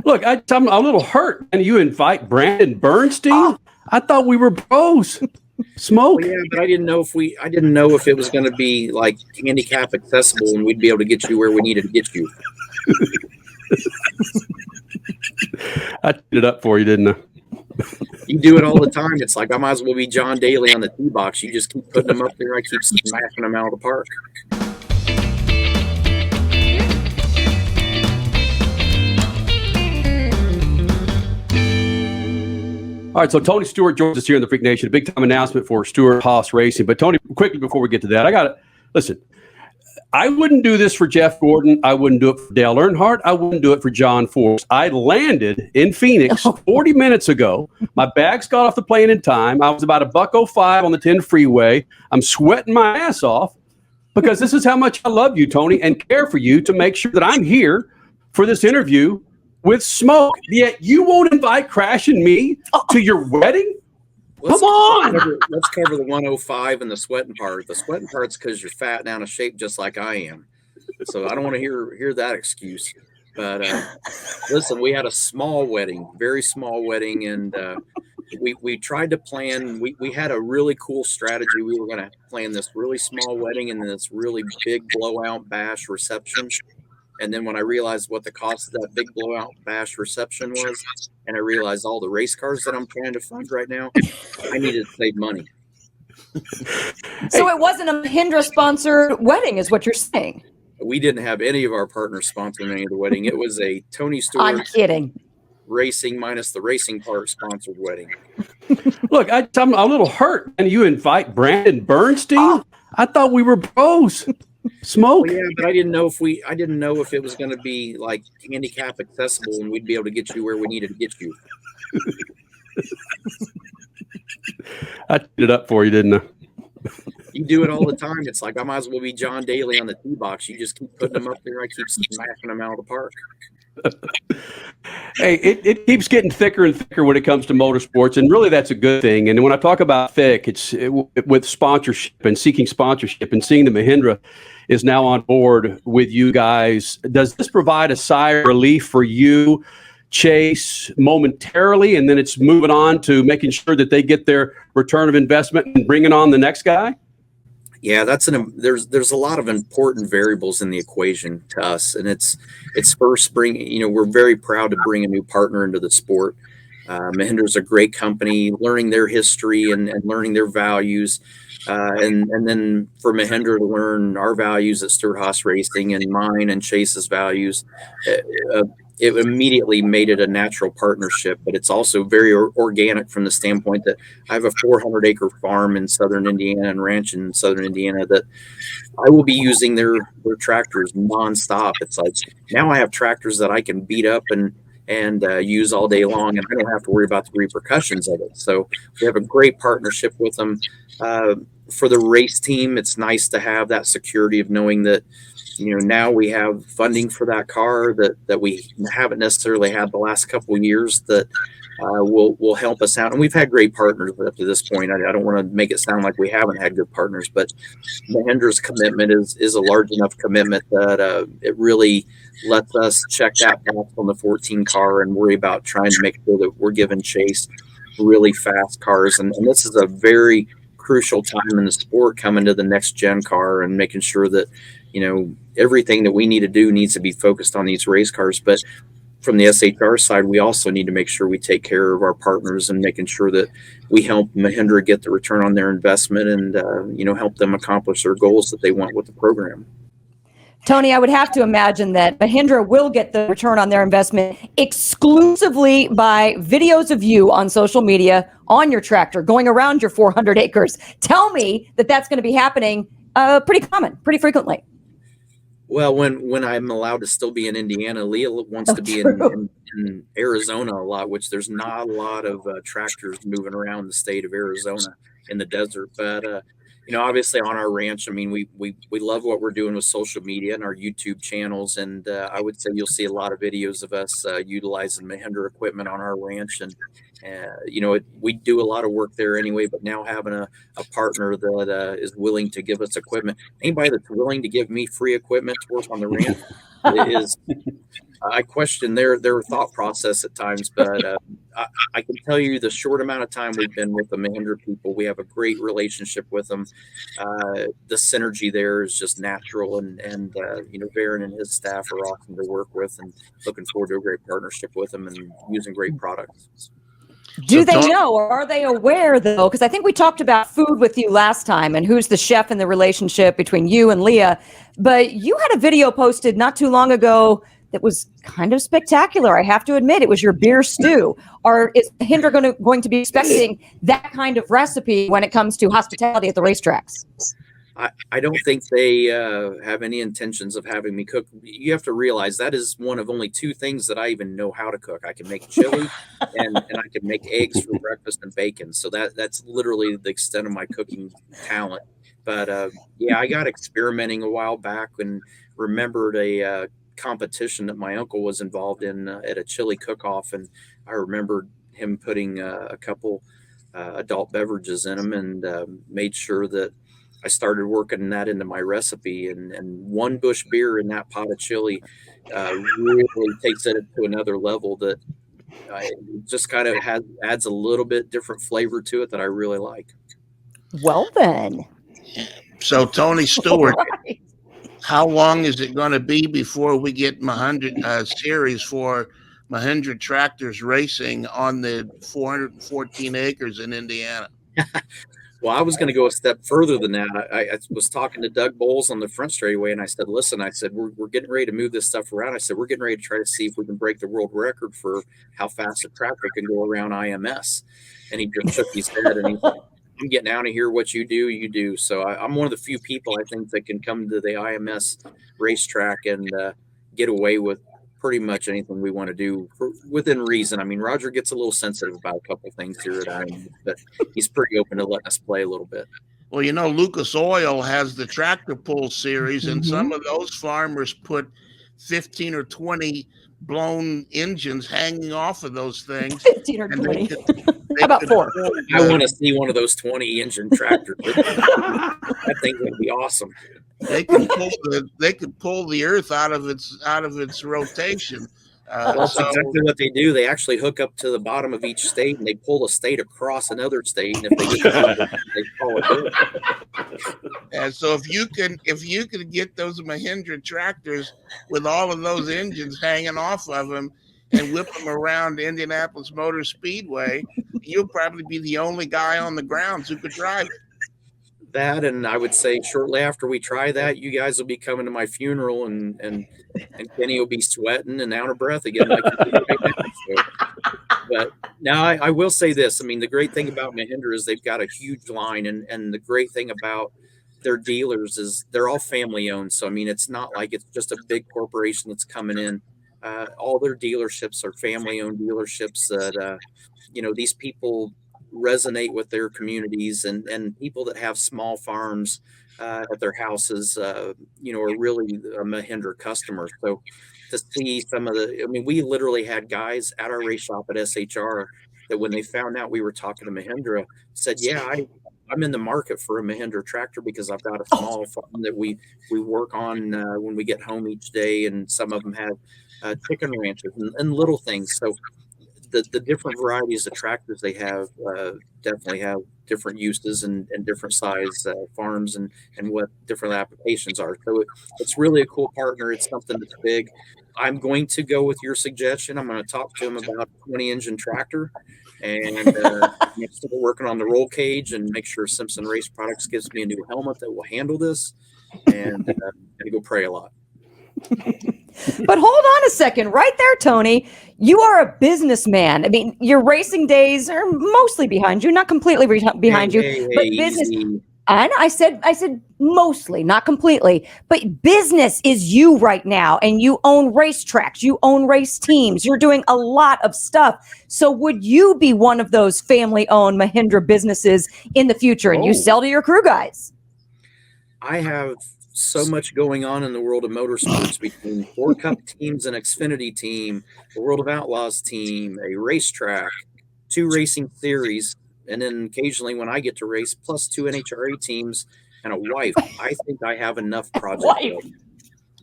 Look, I'm a little hurt. And you invite Brandon Bernstein? Oh. I thought we were pros. Smoke. Well, yeah, but I didn't know if it was going to be like handicap accessible and we'd be able to get you where we needed to get you. I teed it up for you, didn't I? You do it all the time. It's like I might as well be John Daly on the tee box. You just keep putting them up there. I keep smacking them out of the park. All right, so Tony Stewart joins us here in the Freak Nation. A big-time announcement for Stewart Haas Racing. But, Tony, quickly before we get to that, I got to – listen, I wouldn't do this for Jeff Gordon. I wouldn't do it for Dale Earnhardt. I wouldn't do it for John Force. I landed in Phoenix 40 minutes ago. My bags got off the plane in time. I was about $1.05 on the 10 freeway. I'm sweating my ass off because this is how much I love you, Tony, and care for you to make sure that I'm here for this interview with Smoke. Yet you won't invite Crash and me to your wedding? Come on. Let's cover the 105 and the sweating part. The sweating part's because you're fat and out of shape just like I am. So I don't want to hear that excuse. But listen, we had a small wedding, very small wedding, and we tried to plan. We had a really cool strategy. We were going to plan this really small wedding and then this really big blowout bash reception. And then when I realized what the cost of that big blowout bash reception was, and I realized all the race cars that I'm trying to fund right now, I needed to save money. So it wasn't a Mahindra-sponsored wedding, is what you're saying? We didn't have any of our partners sponsoring any of the wedding. It was a Tony Stewart I'm kidding. Racing minus the racing part sponsored wedding. Look, I'm a little hurt. And you invite Brandon Bernstein? Oh. I thought we were pros. Smoke. Well, yeah, but I didn't know if it was going to be like handicap accessible and we'd be able to get you where we needed to get you. I teed it up for you, didn't I? You do it all the time. It's like I might as well be John Daly on the tee box. You just keep putting them up there. I keep smacking them out of the park. Hey, it keeps getting thicker and thicker when it comes to motorsports, and really that's a good thing. And when I talk about thick, it's with sponsorship and seeking sponsorship and seeing the Mahindra is now on board with you guys. Does this provide a sigh of relief for you, Chase, momentarily, and then it's moving on to making sure that they get their return of investment and bringing on the next guy? Yeah, there's a lot of important variables in the equation to us, and it's first we're very proud to bring a new partner into the sport. Mahindra's a great company, learning their history and learning their values, and then for Mahindra to learn our values at Stewart Haas Racing and mine and Chase's values. It immediately made it a natural partnership, but it's also very organic from the standpoint that I have a 400-acre farm in southern Indiana and ranch in southern Indiana that I will be using their tractors nonstop. It's like now I have tractors that I can beat up and use all day long, and I don't have to worry about the repercussions of it. So we have a great partnership with them. For the race team, it's nice to have that security of knowing that now we have funding for that car that we haven't necessarily had the last couple of years that will help us out. And we've had great partners up to this point. I don't want to make it sound like we haven't had good partners, but Mahindra's commitment is a large enough commitment that it really lets us check that box on the 14 car and worry about trying to make sure that we're giving Chase really fast cars. And this is a very crucial time in the sport, coming to the next gen car and making sure that everything that we need to do needs to be focused on these race cars. But from the SHR side, we also need to make sure we take care of our partners and making sure that we help Mahindra get the return on their investment and help them accomplish their goals that they want with the program. Tony, I would have to imagine that Mahindra will get the return on their investment exclusively by videos of you on social media on your tractor going around your 400 acres. Tell me that that's going to be happening pretty frequently. Well, when I'm allowed to still be in Indiana, Leah wants to be in Arizona a lot, which there's not a lot of tractors moving around the state of Arizona in the desert. But obviously on our ranch, I mean, we love what we're doing with social media and our YouTube channels. And I would say you'll see a lot of videos of us utilizing Mahindra equipment on our ranch. And, we do a lot of work there anyway, but now having a partner that is willing to give us equipment, anybody that's willing to give me free equipment to work on the ranch is, I question their thought process at times, but I can tell you the short amount of time we've been with the Mahindra people, we have a great relationship with them. The synergy there is just natural, and Varen and his staff are awesome to work with, and looking forward to a great partnership with them and using great products. Do they know, or are they aware, though? Because I think we talked about food with you last time and who's the chef in the relationship between you and Leah. But you had a video posted not too long ago that was kind of spectacular. I have to admit, it was your beer stew. Is Mahindra going to be expecting that kind of recipe when it comes to hospitality at the racetracks? I don't think they have any intentions of having me cook. You have to realize that is one of only two things that I even know how to cook. I can make chili and I can make eggs for breakfast and bacon. So that's literally the extent of my cooking talent. But I got experimenting a while back and remembered a competition that my uncle was involved in at a chili cook-off. And I remembered him putting a couple adult beverages in them, and made sure that I started working that into my recipe, and one bush beer in that pot of chili really takes it to another level that just kind of adds a little bit different flavor to it that I really like. Well, then. So Tony Stewart, right. How long is it going to be before we get Mahindra series for Mahindra Tractors racing on the 414 acres in Indiana? Well, I was going to go a step further than that. I was talking to Doug Bowles on the front straightaway, and I said, listen, we're getting ready to move this stuff around. I said, we're getting ready to try to see if we can break the world record for how fast a tractor can go around IMS. And he just shook his head, and he's like, I'm getting out of here. What you do. So I'm one of the few people, I think, that can come to the IMS racetrack and get away with pretty much anything we want to do within reason. I mean, Roger gets a little sensitive about a couple of things here at IMS, but he's pretty open to letting us play a little bit. Well, Lucas Oil has the tractor pull series, and some of those farmers put 15 or 20 blown engines hanging off of those things. 15 or 20. How about 4? I want to see one of those 20 engine tractors. That thing would be awesome. They could pull the earth out of its rotation. That's exactly what they do. They actually hook up to the bottom of each state, and they pull a state across another state. And if they get they call it good. And so if you can get those Mahindra tractors with all of those engines hanging off of them and whip them around Indianapolis Motor Speedway, you'll probably be the only guy on the grounds who could drive it. That, and I would say shortly after we try that, you guys will be coming to my funeral, and Kenny will be sweating and out of breath again. But now I will say this. I mean, the great thing about Mahindra is they've got a huge line, and the great thing about their dealers is they're all family owned. So, I mean, it's not like it's just a big corporation that's coming in. All their dealerships are family owned dealerships that, these people resonate with their communities, and people that have small farms at their houses, are really a Mahindra customer. So to see some of we literally had guys at our race shop at SHR that when they found out we were talking to Mahindra said, yeah, I'm in the market for a Mahindra tractor because I've got a small farm that we work on when we get home each day. And some of them have chicken ranches and little things. So the different varieties of tractors they have definitely have different uses and different size farms and what different applications are. So it's really a cool partner. It's something that's big. I'm going to go with your suggestion. I'm going to talk to him about a 20 engine tractor, and I'm still working on the roll cage and make sure Simpson Race Products gives me a new helmet that will handle this, and I'm going to go pray a lot. But hold on a second right there, Tony. You are a businessman. I mean, your racing days are mostly behind you, not completely behind you, but business. I said mostly, not completely, but business is you right now, and you own racetracks, you own race teams, you're doing a lot of stuff. So would you be one of those family-owned Mahindra businesses in the future, and you sell to your crew guys? I have so much going on in the world of motorsports between 4 Cup teams, an Xfinity team, the World of Outlaws team, a racetrack, 2 racing series, and then occasionally when I get to race, plus 2 NHRA teams and a wife. I think I have enough projects.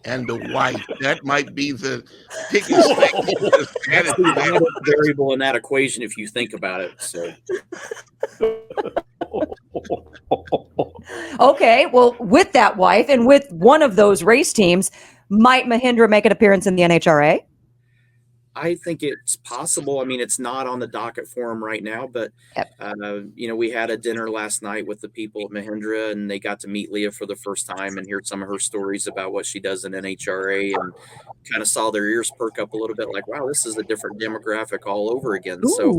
and the wife. That might be the biggest thing. That's the other variable in that equation if you think about it. So. Okay, well, with that wife and with one of those race teams, might Mahindra make an appearance in the NHRA? I think it's possible. I mean, it's not on the docket for him right now, but we had a dinner last night with the people at Mahindra, and they got to meet Leah for the first time and hear some of her stories about what she does in NHRA, and kind of saw their ears perk up a little bit, like, wow, this is a different demographic all over again. Ooh. So,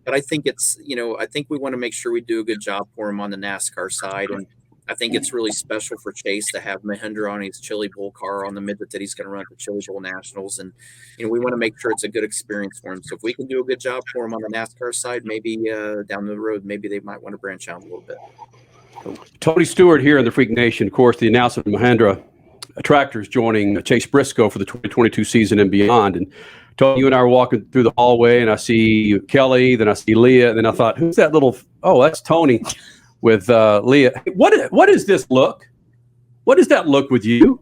but I think it's, I think we want to make sure we do a good job for him on the NASCAR side, and I think it's really special for Chase to have Mahindra on his Chili Bowl car on the midget that he's going to run for Chili Bowl Nationals. And, we want to make sure it's a good experience for him. So if we can do a good job for him on the NASCAR side, maybe down the road, maybe they might want to branch out a little bit. Tony Stewart here in the Freak Nation. Of course, the announcement of Mahindra Tractors joining Chase Briscoe for the 2022 season and beyond. And Tony, you and I were walking through the hallway, and I see Kelly, then I see Leah, and then I thought, who's that little? Oh, that's Tony with Leah. What is this look? What is that look with you?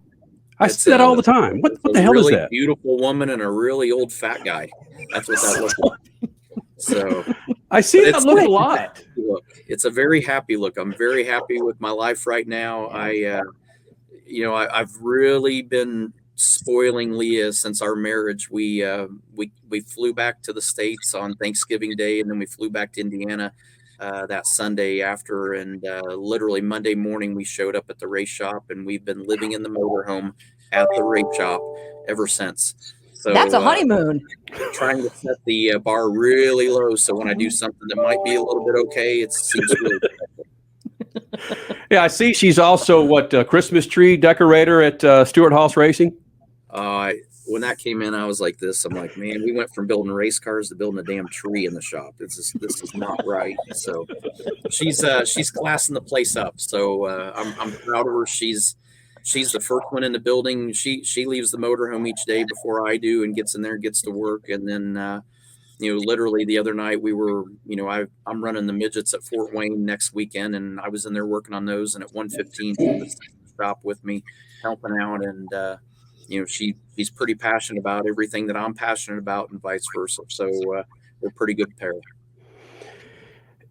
I see that all the time. What the hell is that? A really beautiful woman and a really old fat guy. That's what that looks like. So I see that look a lot. Look, it's a very happy look. I'm very happy with my life right now. I've really been spoiling Leah since our marriage. We flew back to the States on Thanksgiving Day, and then we flew back to Indiana that Sunday after, and literally Monday morning we showed up at the race shop, and we've been living in the motorhome at the race shop ever since. So that's a honeymoon. Trying to set the bar really low, so when I do something that might be a little bit okay, it seems really good. Yeah, I see she's also Christmas tree decorator at Stewart Haas Racing. When that came in, I was like this. I'm like, man, we went from building race cars to building a damn tree in the shop. This is not right. So she's classing the place up. So I'm proud of her. She's the first one in the building. She leaves the motorhome each day before I do, and gets in there, gets to work. And then literally the other night we were, I'm running the midgets at Fort Wayne next weekend, and I was in there working on those. And at 1:15, she was in the shop with me, helping out, and she's pretty passionate about everything that I'm passionate about, and vice versa. So we're a pretty good pair.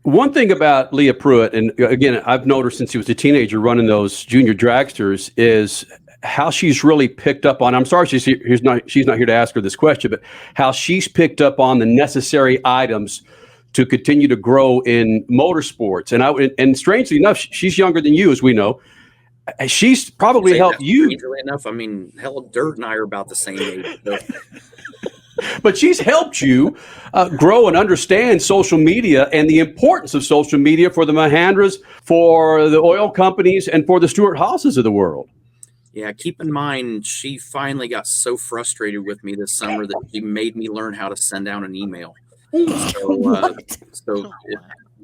One thing about Leah Pruett, and again, I've known her since she was a teenager running those junior dragsters, is how she's really picked up on. I'm sorry she's not here to ask her this question, but how she's picked up on the necessary items to continue to grow in motorsports. And strangely enough, she's younger than you, as we know. She's probably helped you. Strangely enough, I mean, hell, Dirt and I are about the same age. So. But she's helped you grow and understand social media and the importance of social media for the Mahindras, for the oil companies, and for the Stewart Haas's of the world. Yeah, keep in mind, she finally got so frustrated with me this summer that she made me learn how to send out an email. So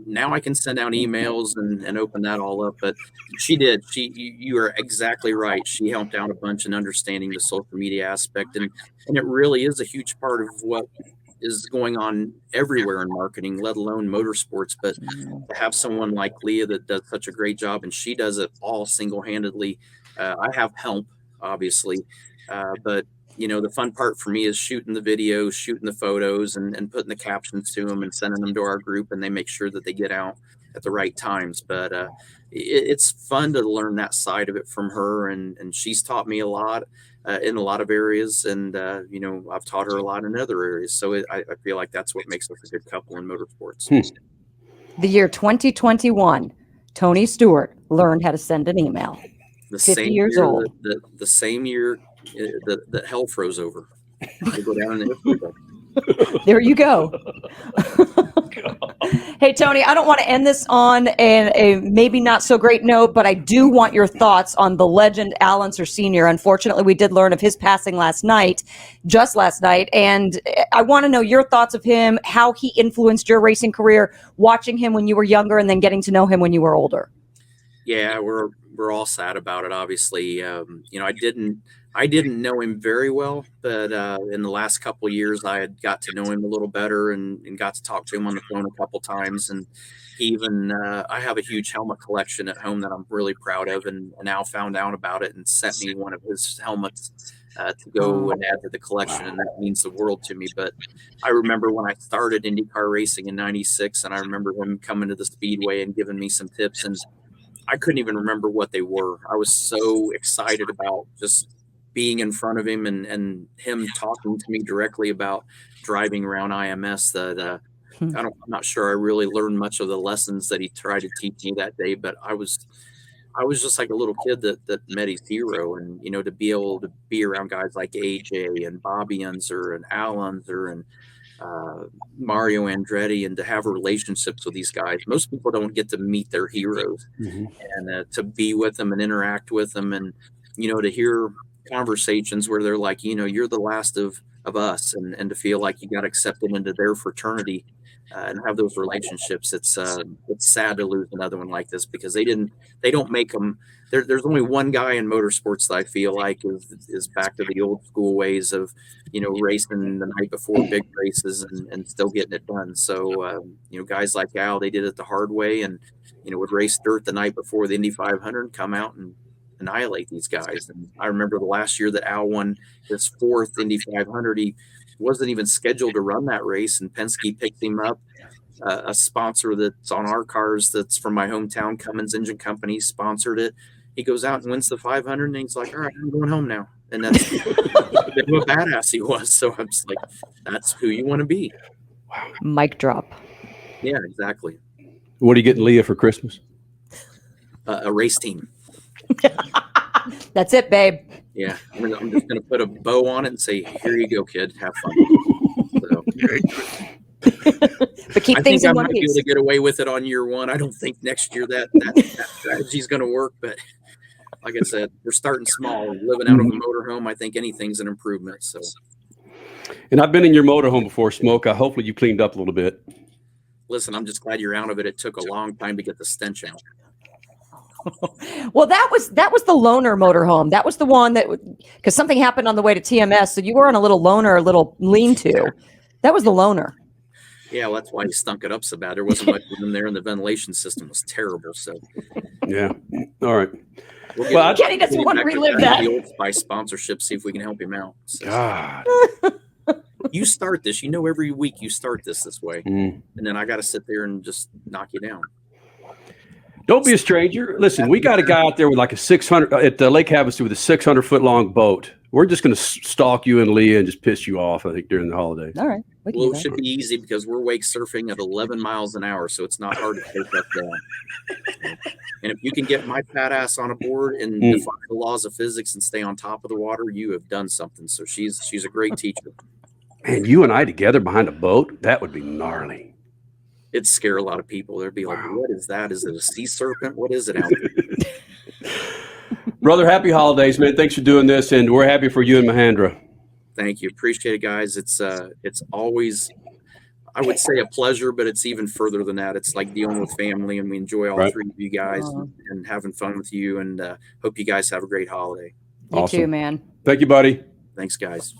now I can send out emails and open that all up. But she did. You are exactly right. She helped out a bunch in understanding the social media aspect. And it really is a huge part of what is going on everywhere in marketing, let alone motorsports. But to have someone like Leah that does such a great job, and she does it all single-handedly. I have help, obviously, but the fun part for me is shooting the videos, shooting the photos, and putting the captions to them and sending them to our group, and they make sure that they get out at the right times. But it's fun to learn that side of it from her, and she's taught me a lot in a lot of areas, and I've taught her a lot in other areas. So I feel like that's what makes us a good couple in motorsports. The year 2021, Tony Stewart learned how to send an email. 50 years old. The same year that hell froze over. Go down in the there you go. Hey, Tony, I don't want to end this on a maybe not so great note, but I do want your thoughts on the legend Al Unser Sr. Unfortunately, we did learn of his passing just last night. And I want to know your thoughts of him, how he influenced your racing career, watching him when you were younger and then getting to know him when you were older. Yeah, we're all sad about it. Obviously, I I didn't know him very well, but in the last couple of years, I had got to know him a little better and got to talk to him on the phone a couple times. And he even, I have a huge helmet collection at home that I'm really proud of, and Al found out about it and sent me one of his helmets to go and add to the collection, and that means the world to me. But I remember when I started IndyCar racing in '96, and I remember him coming to the Speedway and giving me some tips, and I couldn't even remember what they were. I was so excited about just being in front of him and him talking to me directly about driving around IMS that I'm not sure I really learned much of the lessons that he tried to teach me that day, but I was just like a little kid that met his hero. And, you know, to be able to be around guys like AJ and Bobby Unser and Al Unser and Mario Andretti, and to have relationships with these guys. Most people don't get to meet their heroes, and to be with them and interact with them, and, you know, to hear conversations where they're like, you know, you're the last of us, and to feel like you got accepted into their fraternity, and have those relationships. It's sad to lose another one like this, because they don't make them. There's only one guy in motorsports that I feel like is back to the old school ways of, you know, racing the night before big races and still getting it done. So, you know, guys like Al, they did it the hard way, and, you know, would race dirt the night before the Indy 500, come out and annihilate these guys. And I remember the last year that Al won his 4th Indy 500, he wasn't even scheduled to run that race, and Penske picked him up. A sponsor that's on our cars that's from my hometown, Cummins Engine Company, sponsored it. He goes out and wins the 500, and he's like, all right, I'm going home now. And that's what badass he was. So I'm just like, that's who you want to be. Wow. Mic drop. Yeah, exactly. What are you getting Leah for Christmas? A race team. That's it, babe. Yeah, I'm just going to put a bow on it and say, here you go, kid. Have fun. So, but keep things in one might piece. be able to get away with it on year one. I don't think next year that strategy is going to work. But like I said, we're starting small. Living out of a motorhome, I think anything's an improvement. So. And I've been in your motorhome before, Smoke. Hopefully you cleaned up a little bit. Listen, I'm just glad you're out of it. It took a long time to get the stench out. Well, that was the loaner motorhome. That was the one that, because something happened on the way to TMS, so you were on a little loaner, a little lean-to. That was the loaner. Yeah, well, that's why he stunk it up so bad. There wasn't much room there, and the ventilation system was terrible. So, yeah, all right. Kenny doesn't want to relive that. The Old Spice sponsorship. See if we can help him out. So, God, you start this. You know, every week you start this way, and then I got to sit there and just knock you down. Don't be a stranger. Listen, we got a guy out there with like a 600 at Lake Havasu with a 600-foot long boat. We're just going to stalk you and Leah and just piss you off, I think, during the holidays. All right. Well, it should be easy because we're wake surfing at 11 miles an hour, so it's not hard to take that down. And if you can get my fat ass on a board and defy the laws of physics and stay on top of the water, you have done something. So she's a great teacher. Man, you and I together behind a boat, that would be gnarly. It'd scare a lot of people. They'd be like, what is that? Is it a sea serpent? What is it out there? Brother, happy holidays, man. Thanks for doing this, and we're happy for you and Mahindra. Thank you. Appreciate it, guys. It's always, I would say, a pleasure, but it's even further than that. It's like dealing with family, and we enjoy all three of you guys and having fun with you, and hope you guys have a great holiday. You too, man. Thank you, buddy. Thanks, guys.